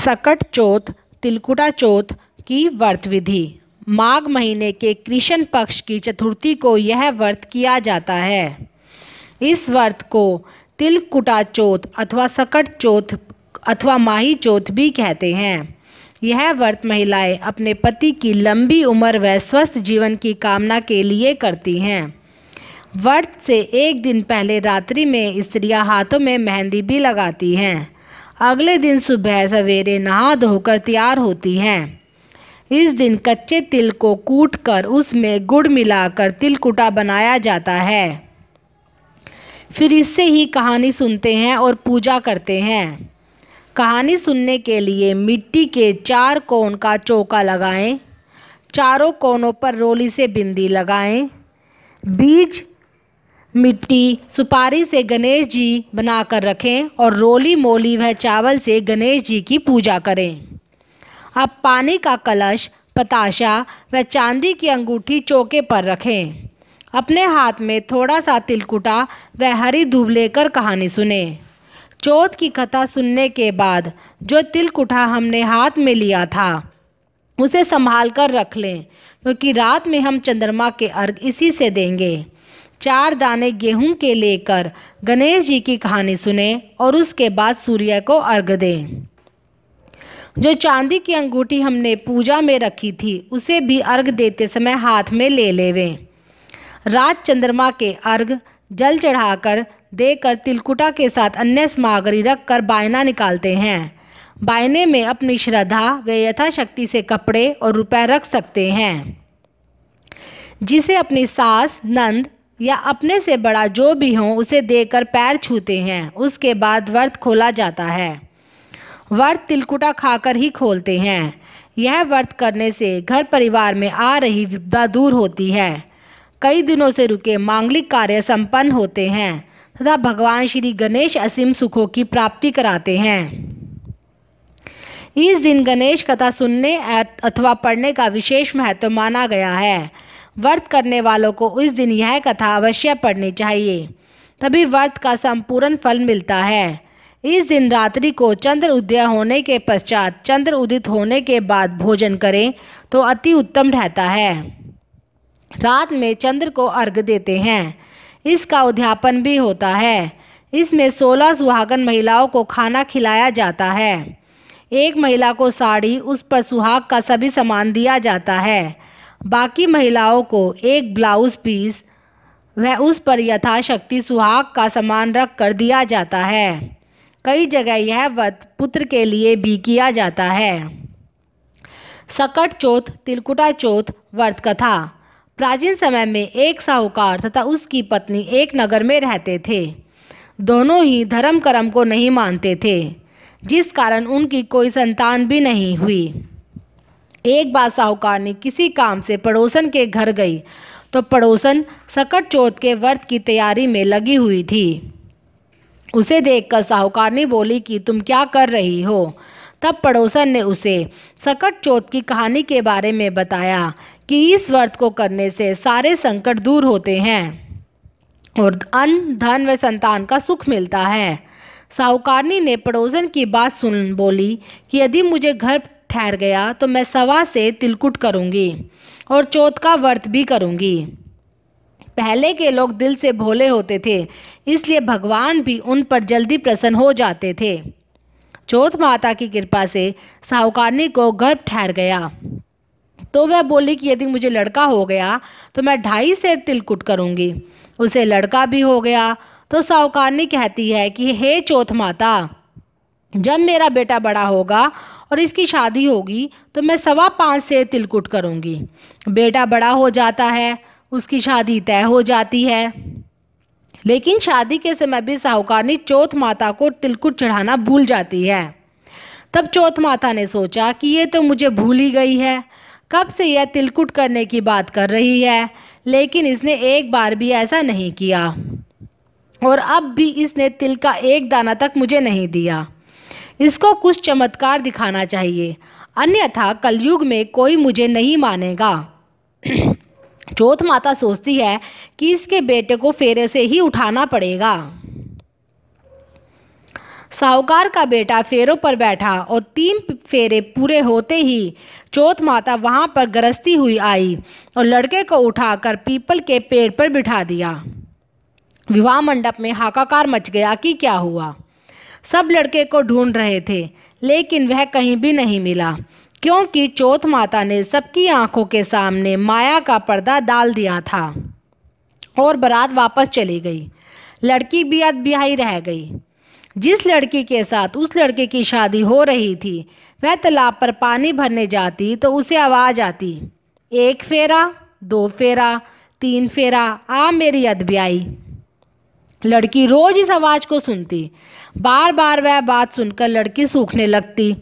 सकट चौथ तिलकुटा चौथ की व्रत विधि। माघ महीने के कृष्ण पक्ष की चतुर्थी को यह व्रत किया जाता है। इस व्रत को तिलकुटा चौथ अथवा सकट चौथ अथवा माही चौथ भी कहते हैं। यह व्रत महिलाएं अपने पति की लंबी उम्र व स्वस्थ जीवन की कामना के लिए करती हैं। व्रत से एक दिन पहले रात्रि में स्त्रियां हाथों में मेहंदी भी लगाती हैं। अगले दिन सुबह सवेरे नहा धोकर तैयार होती हैं। इस दिन कच्चे तिल को कूटकर उसमें गुड़ मिलाकर तिलकुटा बनाया जाता है। फिर इससे ही कहानी सुनते हैं और पूजा करते हैं। कहानी सुनने के लिए मिट्टी के 4 कोण का चौका लगाएं। चारों कोनों पर रोली से बिंदी लगाएं। बीज मिट्टी सुपारी से गणेश जी बनाकर रखें और रोली मोली व चावल से गणेश जी की पूजा करें। अब पानी का कलश, पताशा व चांदी की अंगूठी चौके पर रखें। अपने हाथ में थोड़ा सा तिलकुटा व हरी दूब लेकर कहानी सुने। चौथ की कथा सुनने के बाद जो तिलकुटा हमने हाथ में लिया था उसे संभाल कर रख लें, क्योंकि रात में हम चंद्रमा के अर्घ इसी से देंगे। 4 दाने गेहूं के लेकर गणेश जी की कहानी सुने और उसके बाद सूर्य को अर्घ दें। जो चांदी की अंगूठी हमने पूजा में रखी थी उसे भी अर्घ देते समय हाथ में ले लेवें। रात चंद्रमा के अर्घ जल चढ़ाकर देकर तिलकुटा के साथ अन्य सामग्री रखकर बायना निकालते हैं। बायने में अपनी श्रद्धा व यथाशक्ति से कपड़े और रुपए रख सकते हैं, जिसे अपनी सास, नंद या अपने से बड़ा जो भी हो उसे देकर पैर छूते हैं। उसके बाद व्रत खोला जाता है। व्रत तिलकुटा खाकर ही खोलते हैं। यह व्रत करने से घर परिवार में आ रही विपदा दूर होती है। कई दिनों से रुके मांगलिक कार्य संपन्न होते हैं तथा भगवान श्री गणेश असीम सुखों की प्राप्ति कराते हैं। इस दिन गणेश कथा सुनने अथवा पढ़ने का विशेष महत्व माना गया है। व्रत करने वालों को इस दिन यह कथा अवश्य पढ़नी चाहिए, तभी व्रत का संपूर्ण फल मिलता है। इस दिन रात्रि को चंद्र उदय होने के पश्चात चंद्र उदित होने के बाद भोजन करें तो अति उत्तम रहता है। रात में चंद्र को अर्घ देते हैं। इसका उद्यापन भी होता है। इसमें 16 सुहागन महिलाओं को खाना खिलाया जाता है। एक महिला को साड़ी, उस पर सुहाग का सभी सामान दिया जाता है। बाकी महिलाओं को एक ब्लाउज पीस व उस पर यथाशक्ति सुहाग का सामान रख कर दिया जाता है। कई जगह यह व्रत पुत्र के लिए भी किया जाता है। सकट चौथ तिलकुटा चौथ व्रत कथा। प्राचीन समय में एक साहूकार तथा उसकी पत्नी एक नगर में रहते थे। दोनों ही धर्म कर्म को नहीं मानते थे, जिस कारण उनकी कोई संतान भी नहीं हुई। एक बार साहूकारनी किसी काम से पड़ोसन के घर गई तो पड़ोसन सकट चौथ के व्रत की तैयारी में लगी हुई थी। उसे देखकर साहूकारनी बोली कि तुम क्या कर रही हो? तब पड़ोसन ने उसे सकट चौथ की कहानी के बारे में बताया कि इस व्रत को करने से सारे संकट दूर होते हैं और अन्न, धन व संतान का सुख मिलता है। साहूकारनी ने पड़ोसन की बात सुन बोली कि यदि मुझे घर ठहर गया तो मैं सवा से तिलकुट करूंगी और चौथ का व्रत भी करूंगी। पहले के लोग दिल से भोले होते थे, इसलिए भगवान भी उन पर जल्दी प्रसन्न हो जाते थे। चौथ माता की कृपा से साहूकारनी को गर्भ ठहर गया तो वह बोली कि यदि मुझे लड़का हो गया तो मैं 2.5 सेर तिलकुट करूंगी। उसे लड़का भी हो गया तो साहूकारनी कहती है कि हे चौथ माता, जब मेरा बेटा बड़ा होगा और इसकी शादी होगी तो मैं 5.25 सेर तिलकुट करूंगी। बेटा बड़ा हो जाता है, उसकी शादी तय हो जाती है, लेकिन शादी के समय भी साहूकारनी चौथ माता को तिलकुट चढ़ाना भूल जाती है। तब चौथ माता ने सोचा कि ये तो मुझे भूल ही गई है, कब से यह तिलकुट करने की बात कर रही है, लेकिन इसने एक बार भी ऐसा नहीं किया और अब भी इसने तिल का एक दाना तक मुझे नहीं दिया। इसको कुछ चमत्कार दिखाना चाहिए, अन्यथा कलयुग में कोई मुझे नहीं मानेगा। चौथ माता सोचती है कि इसके बेटे को फेरे से ही उठाना पड़ेगा। साहूकार का बेटा फेरों पर बैठा और 3 फेरे पूरे होते ही चौथ माता वहां पर गरजती हुई आई और लड़के को उठाकर पीपल के पेड़ पर बिठा दिया। विवाह मंडप में हाहाकार मच गया कि क्या हुआ। सब लड़के को ढूंढ रहे थे, लेकिन वह कहीं भी नहीं मिला, क्योंकि चौथ माता ने सबकी आंखों के सामने माया का पर्दा डाल दिया था और बारात वापस चली गई। लड़की भी अधब्याही रह गई। जिस लड़की के साथ उस लड़के की शादी हो रही थी, वह तालाब पर पानी भरने जाती तो उसे आवाज़ आती, 1 फेरा, 2 फेरा, 3 फेरा, आ मेरी अधब्याही। लड़की रोज इस आवाज़ को सुनती। बार बार वह बात सुनकर लड़की सूखने लगती,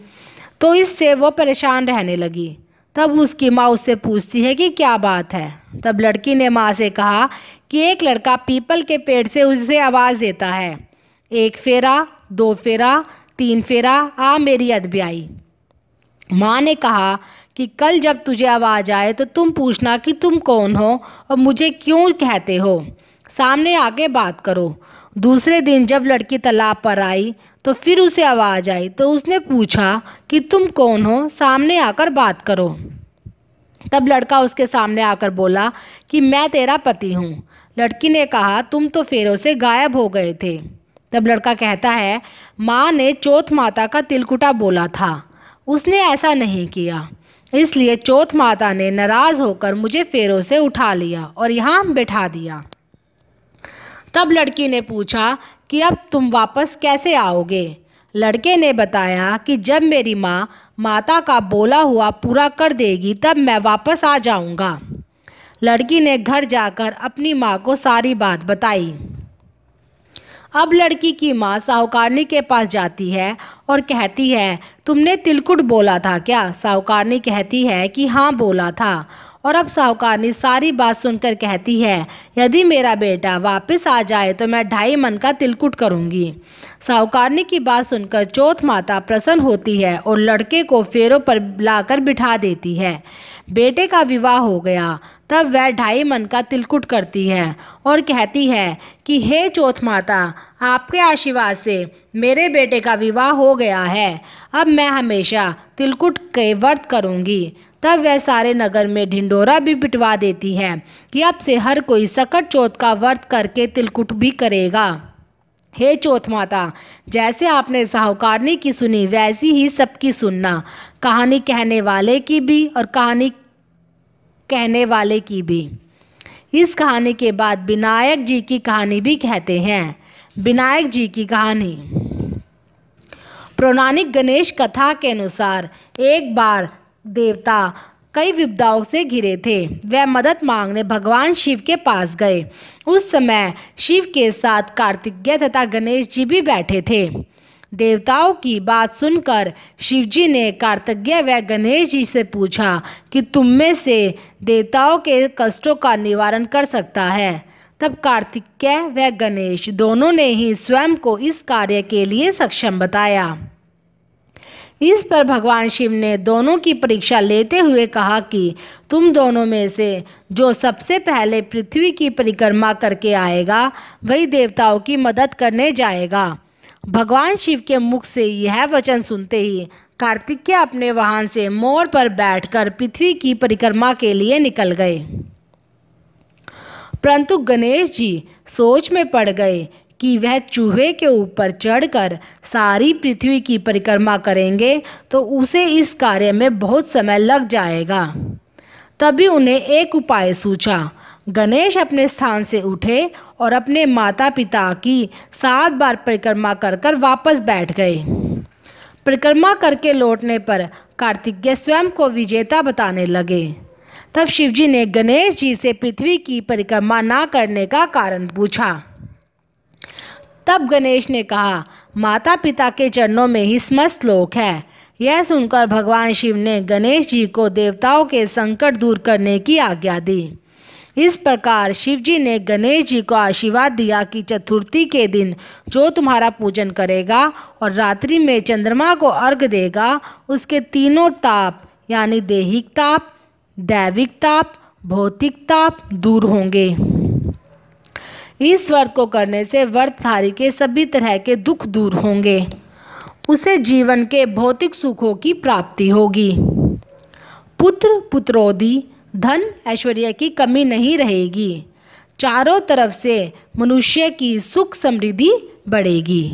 तो इससे वो परेशान रहने लगी। तब उसकी माँ उससे पूछती है कि क्या बात है। तब लड़की ने माँ से कहा कि एक लड़का पीपल के पेड़ से उसे आवाज़ देता है, 1 फेरा, 2 फेरा, 3 फेरा, आ मेरी अधब्याही। माँ ने कहा कि कल जब तुझे आवाज़ आए तो तुम पूछना कि तुम कौन हो और मुझे क्यों कहते हो, सामने आके बात करो। दूसरे दिन जब लड़की तालाब पर आई तो फिर उसे आवाज़ आई तो उसने पूछा कि तुम कौन हो, सामने आकर बात करो। तब लड़का उसके सामने आकर बोला कि मैं तेरा पति हूँ। लड़की ने कहा, तुम तो फेरों से गायब हो गए थे। तब लड़का कहता है, माँ ने चौथ माता का तिलकुटा बोला था, उसने ऐसा नहीं किया, इसलिए चौथ माता ने नाराज़ होकर मुझे फेरों से उठा लिया और यहाँ बैठा दिया। तब लड़की ने पूछा कि अब तुम वापस कैसे आओगे। लड़के ने बताया कि जब मेरी माँ माता का बोला हुआ पूरा कर देगी तब मैं वापस आ जाऊँगा। लड़की ने घर जाकर अपनी माँ को सारी बात बताई। अब लड़की की माँ साहूकारनी के पास जाती है और कहती है, तुमने तिलकुट बोला था क्या? साहूकारनी कहती है कि हाँ बोला था। और अब साहूकारनी सारी बात सुनकर कहती है, यदि मेरा बेटा वापस आ जाए तो मैं 2.5 मन का तिलकुट करूँगी। साहूकारनी की बात सुनकर चौथ माता प्रसन्न होती है और लड़के को फेरों पर लाकर बिठा देती है। बेटे का विवाह हो गया। तब वह 2.5 मन का तिलकुट करती है और कहती है कि हे चौथ माता, आपके आशीर्वाद से मेरे बेटे का विवाह हो गया है। अब मैं हमेशा तिलकुट के व्रत करूँगी। तब वह सारे नगर में ढिंडोरा भी पिटवा देती है कि अब से हर कोई सकट चौथ का व्रत करके तिलकुट भी करेगा। हे चौथ माता, जैसे आपने साहूकारनी की सुनी वैसी ही सबकी सुनना, कहानी कहने वाले की भी और कहानी कहने वाले की भी। इस कहानी के बाद विनायक जी की कहानी भी कहते हैं। विनायक जी की कहानी। पौराणिक गणेश कथा के अनुसार एक बार देवता कई विपदाओं से घिरे थे। वह मदद मांगने भगवान शिव के पास गए। उस समय शिव के साथ कार्तिकेय तथा गणेश जी भी बैठे थे। देवताओं की बात सुनकर शिवजी ने कार्तिकेय व गणेश जी से पूछा कि तुम में से देवताओं के कष्टों का निवारण कर सकता है। तब कार्तिकेय व गणेश दोनों ने ही स्वयं को इस कार्य के लिए सक्षम बताया। इस पर भगवान शिव ने दोनों की परीक्षा लेते हुए कहा कि तुम दोनों में से जो सबसे पहले पृथ्वी की परिक्रमा करके आएगा वही देवताओं की मदद करने जाएगा। भगवान शिव के मुख से यह वचन सुनते ही कार्तिकेय अपने वाहन से मोर पर बैठकर पृथ्वी की परिक्रमा के लिए निकल गए। परंतु गणेश जी सोच में पड़ गए कि वह चूहे के ऊपर चढ़कर सारी पृथ्वी की परिक्रमा करेंगे तो उसे इस कार्य में बहुत समय लग जाएगा। तभी उन्हें एक उपाय सूझा। गणेश अपने स्थान से उठे और अपने माता पिता की 7 बार परिक्रमा कर कर वापस बैठ गए। परिक्रमा करके लौटने पर कार्तिकेय स्वयं को विजेता बताने लगे। तब शिवजी ने गणेश जी से पृथ्वी की परिक्रमा ना करने का कारण पूछा। तब गणेश ने कहा, माता पिता के चरणों में ही समस्त लोक है। यह सुनकर भगवान शिव ने गणेश जी को देवताओं के संकट दूर करने की आज्ञा दी। इस प्रकार शिवजी ने गणेश जी को आशीर्वाद दिया कि चतुर्थी के दिन जो तुम्हारा पूजन करेगा और रात्रि में चंद्रमा को अर्घ देगा उसके तीनों ताप यानी दैहिक ताप, दैविक ताप, भौतिक ताप दूर होंगे। इस व्रत को करने से व्रतधारी के सभी तरह के दुख दूर होंगे। उसे जीवन के भौतिक सुखों की प्राप्ति होगी। पुत्र पुत्रोधि धन ऐश्वर्य की कमी नहीं रहेगी। चारों तरफ से मनुष्य की सुख समृद्धि बढ़ेगी।